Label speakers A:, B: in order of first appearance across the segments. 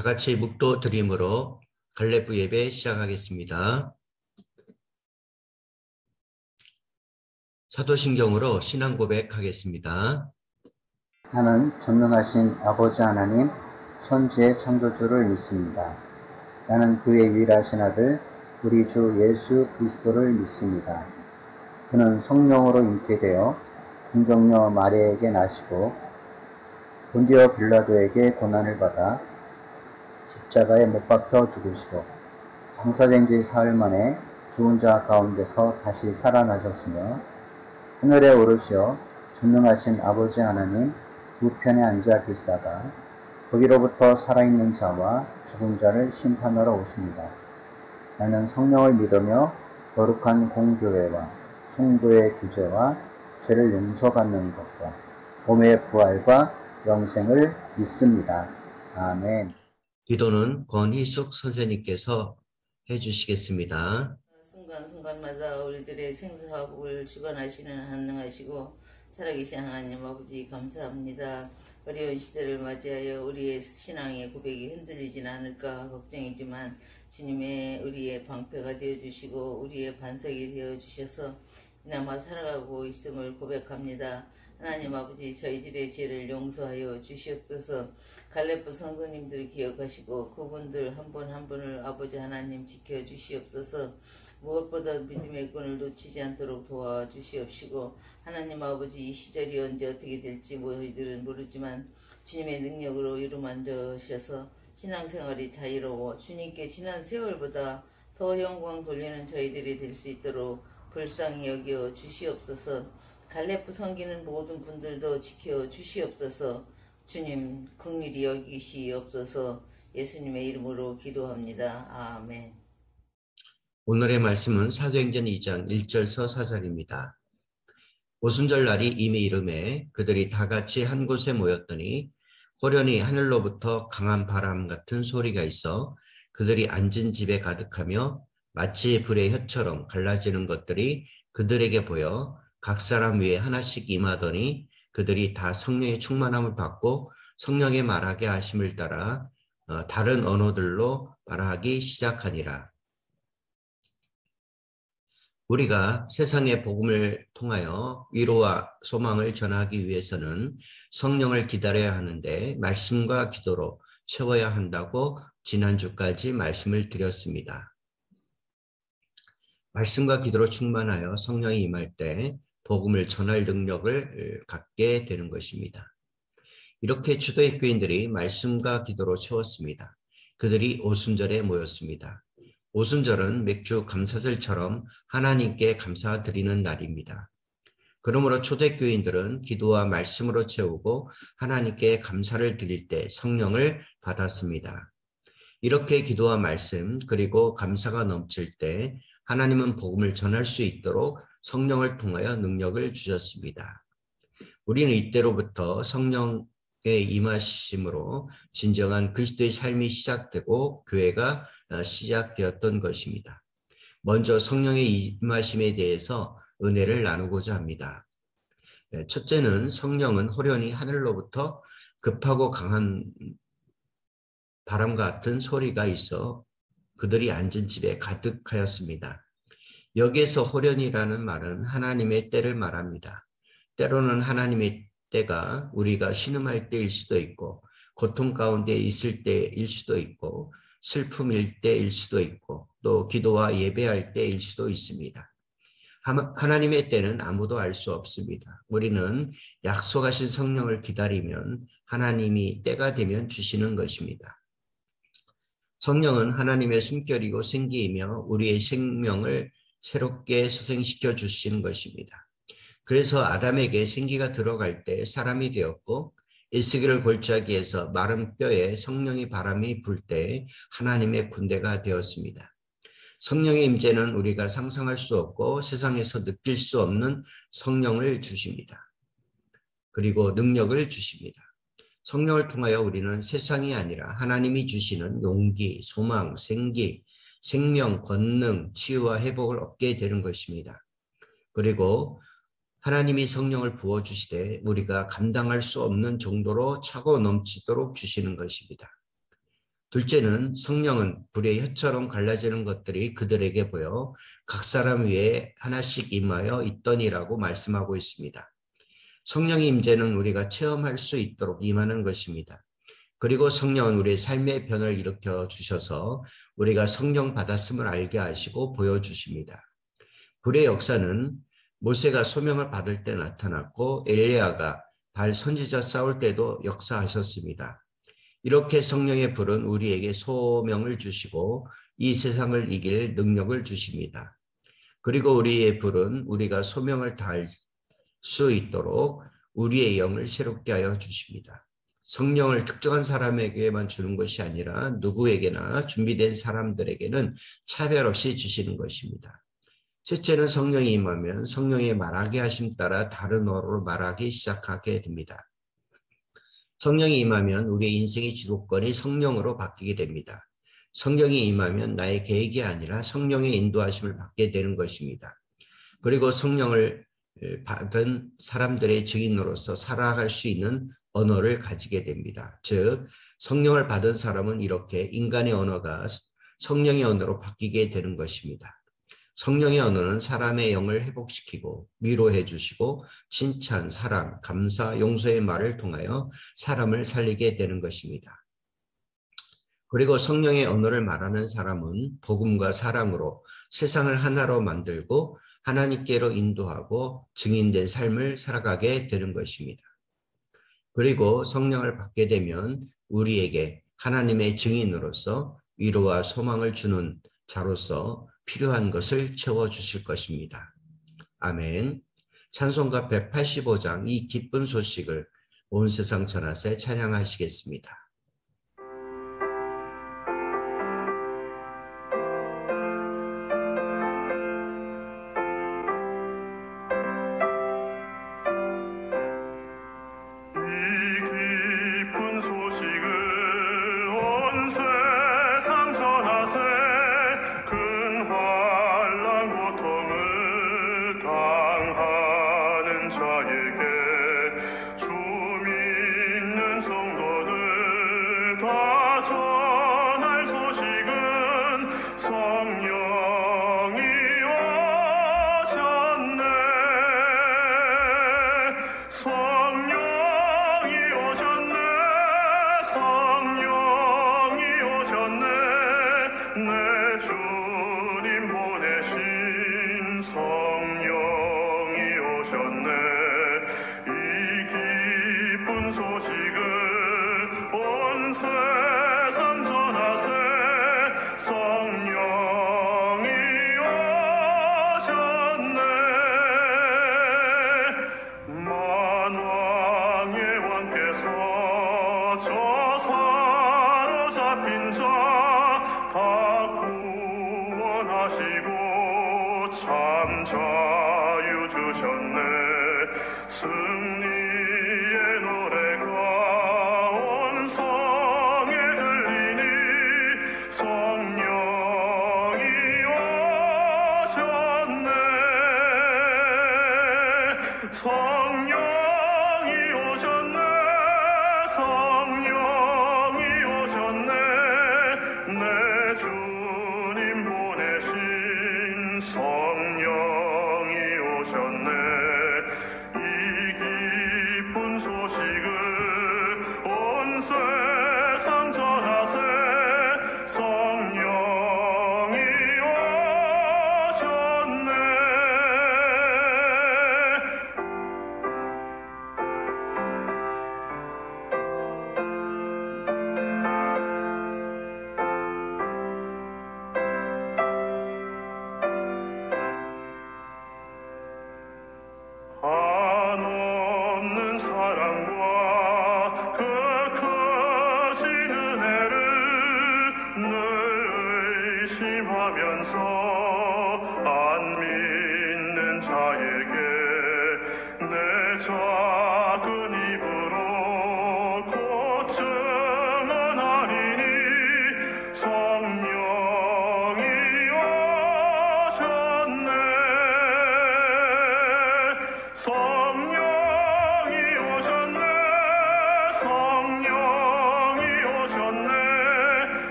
A: 다 같이 묵도 드림으로 갈렙부 예배 시작하겠습니다. 사도신경으로 신앙 고백하겠습니다.
B: 나는 전능하신 아버지 하나님, 천지의 창조주를 믿습니다. 나는 그의 유일하신 아들, 우리 주 예수 그리스도를 믿습니다. 그는 성령으로 잉태되어 공정녀 마리아에게 나시고 본디오 빌라도에게 고난을 받아 십자가에 못 박혀 죽으시고 장사된 지 사흘 만에 죽은 자 가운데서 다시 살아나셨으며 하늘에 오르시어 전능하신 아버지 하나님 우편에 앉아 계시다가 거기로부터 살아있는 자와 죽은 자를 심판하러 오십니다. 나는 성령을 믿으며 거룩한 공교회와 성도의 구제와 죄를 용서받는 것과 몸의 부활과 영생을 믿습니다. 아멘.
A: 기도는 권희숙 선생님께서 해주시겠습니다.
C: 순간순간마다 우리들의 생사복을 주관하시는 한능하시고 살아계신 하나님 아버지 감사합니다. 어려운 시대를 맞이하여 우리의 신앙의 고백이 흔들리진 않을까 걱정이지만 주님의 우리의 방패가 되어주시고 우리의 반석이 되어주셔서 이나마 살아가고 있음을 고백합니다. 하나님 아버지 저희들의 죄를 용서하여 주시옵소서. 갈렙부 성도님들 기억하시고 그분들 한 분 한 분을 아버지 하나님 지켜주시옵소서. 무엇보다 믿음의 끈을 놓치지 않도록 도와주시옵시고 하나님 아버지 이 시절이 언제 어떻게 될지 저희들은 모르지만 주님의 능력으로 이루만져셔서 신앙생활이 자유로워 주님께 지난 세월보다 더 영광 돌리는 저희들이 될 수 있도록 불쌍히 여겨 주시옵소서. 갈렙부 섬기는 모든 분들도 지켜 주시옵소서. 주님 긍휼히 여기시옵소서. 예수님의 이름으로 기도합니다. 아멘.
A: 오늘의 말씀은 사도행전 2장 1절서 4절입니다. 오순절 날이 이미 이르매 그들이 다 같이 한 곳에 모였더니 호련히 하늘로부터 강한 바람 같은 소리가 있어 그들이 앉은 집에 가득하며 마치 불의 혀처럼 갈라지는 것들이 그들에게 보여 각 사람 위에 하나씩 임하더니 그들이 다 성령의 충만함을 받고 성령의 말하게 하심을 따라 다른 언어들로 말하기 시작하니라. 우리가 세상의 복음을 통하여 위로와 소망을 전하기 위해서는 성령을 기다려야 하는데 말씀과 기도로 채워야 한다고 지난주까지 말씀을 드렸습니다. 말씀과 기도로 충만하여 성령이 임할 때 복음을 전할 능력을 갖게 되는 것입니다. 이렇게 초대의 교인들이 말씀과 기도로 채웠습니다. 그들이 오순절에 모였습니다. 오순절은 맥주 감사절처럼 하나님께 감사드리는 날입니다. 그러므로 초대교인들은 기도와 말씀으로 채우고 하나님께 감사를 드릴 때 성령을 받았습니다. 이렇게 기도와 말씀 그리고 감사가 넘칠 때 하나님은 복음을 전할 수 있도록 성령을 통하여 능력을 주셨습니다. 우리는 이때로부터 성령의 임하심으로 진정한 그리스도의 삶이 시작되고 교회가 시작되었던 것입니다. 먼저 성령의 임하심에 대해서 은혜를 나누고자 합니다. 첫째는 성령은 호련히 하늘로부터 급하고 강한 바람 같은 소리가 있어 그들이 앉은 집에 가득하였습니다. 여기에서 호련이라는 말은 하나님의 때를 말합니다. 때로는 하나님의 때가 우리가 신음할 때일 수도 있고 고통 가운데 있을 때일 수도 있고 슬픔일 때일 수도 있고 또 기도와 예배할 때일 수도 있습니다. 하나님의 때는 아무도 알 수 없습니다. 우리는 약속하신 성령을 기다리면 하나님이 때가 되면 주시는 것입니다. 성령은 하나님의 숨결이고 생기이며 우리의 생명을 새롭게 소생시켜 주시는 것입니다. 그래서 아담에게 생기가 들어갈 때 사람이 되었고 에스겔을 골짜기에서 마른 뼈에 성령의 바람이 불 때 하나님의 군대가 되었습니다. 성령의 임재는 우리가 상상할 수 없고 세상에서 느낄 수 없는 성령을 주십니다. 그리고 능력을 주십니다. 성령을 통하여 우리는 세상이 아니라 하나님이 주시는 용기, 소망, 생기, 생명, 권능, 치유와 회복을 얻게 되는 것입니다. 그리고 하나님이 성령을 부어주시되 우리가 감당할 수 없는 정도로 차고 넘치도록 주시는 것입니다. 둘째는 성령은 불의 혀처럼 갈라지는 것들이 그들에게 보여 각 사람 위에 하나씩 임하여 있더니라고 말씀하고 있습니다. 성령의 임재는 우리가 체험할 수 있도록 임하는 것입니다. 그리고 성령은 우리의 삶의 변을 일으켜 주셔서 우리가 성령 받았음을 알게 하시고 보여주십니다. 불의 역사는 모세가 소명을 받을 때 나타났고 엘리야가 바알 선지자 싸울 때도 역사하셨습니다. 이렇게 성령의 불은 우리에게 소명을 주시고 이 세상을 이길 능력을 주십니다. 그리고 우리의 불은 우리가 소명을 다할 수 있도록 우리의 영을 새롭게 하여 주십니다. 성령을 특정한 사람에게만 주는 것이 아니라 누구에게나 준비된 사람들에게는 차별 없이 주시는 것입니다. 셋째는 성령이 임하면 성령의 말하게 하심 따라 다른 언어로 말하기 시작하게 됩니다. 성령이 임하면 우리의 인생의 주도권이 성령으로 바뀌게 됩니다. 성령이 임하면 나의 계획이 아니라 성령의 인도하심을 받게 되는 것입니다. 그리고 성령을 받은 사람들의 증인으로서 살아갈 수 있는 언어를 가지게 됩니다. 즉 성령을 받은 사람은 이렇게 인간의 언어가 성령의 언어로 바뀌게 되는 것입니다. 성령의 언어는 사람의 영을 회복시키고 위로해 주시고 칭찬, 사랑, 감사, 용서의 말을 통하여 사람을 살리게 되는 것입니다. 그리고 성령의 언어를 말하는 사람은 복음과 사랑으로 세상을 하나로 만들고 하나님께로 인도하고 증인된 삶을 살아가게 되는 것입니다. 그리고 성령을 받게 되면 우리에게 하나님의 증인으로서 위로와 소망을 주는 자로서 필요한 것을 채워주실 것입니다. 아멘. 찬송가 185장 이 기쁜 소식을 온 세상 전하세 찬양하시겠습니다.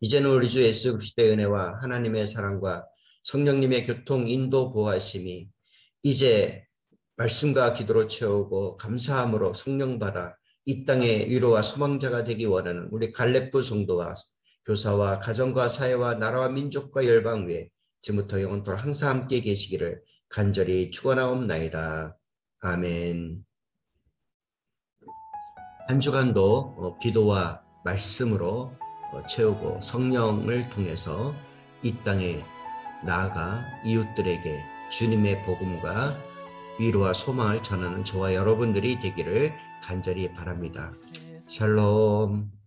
A: 이제는 우리 주 예수 그리스도의 은혜와 하나님의 사랑과 성령님의 교통, 인도, 보호하심이 이제 말씀과 기도로 채우고 감사함으로 성령 받아 이 땅의 위로와 소망자가 되기 원하는 우리 갈렙부 성도와 교사와 가정과 사회와 나라와 민족과 열방 위에 지금부터 영원토록 항상 함께 계시기를 간절히 축원하옵나이다. 아멘. 한 주간도 기도와 말씀으로 채우고 성령을 통해서 이 땅에 나아가 이웃들에게 주님의 복음과 위로와 소망을 전하는 저와 여러분들이 되기를 간절히 바랍니다. 샬롬.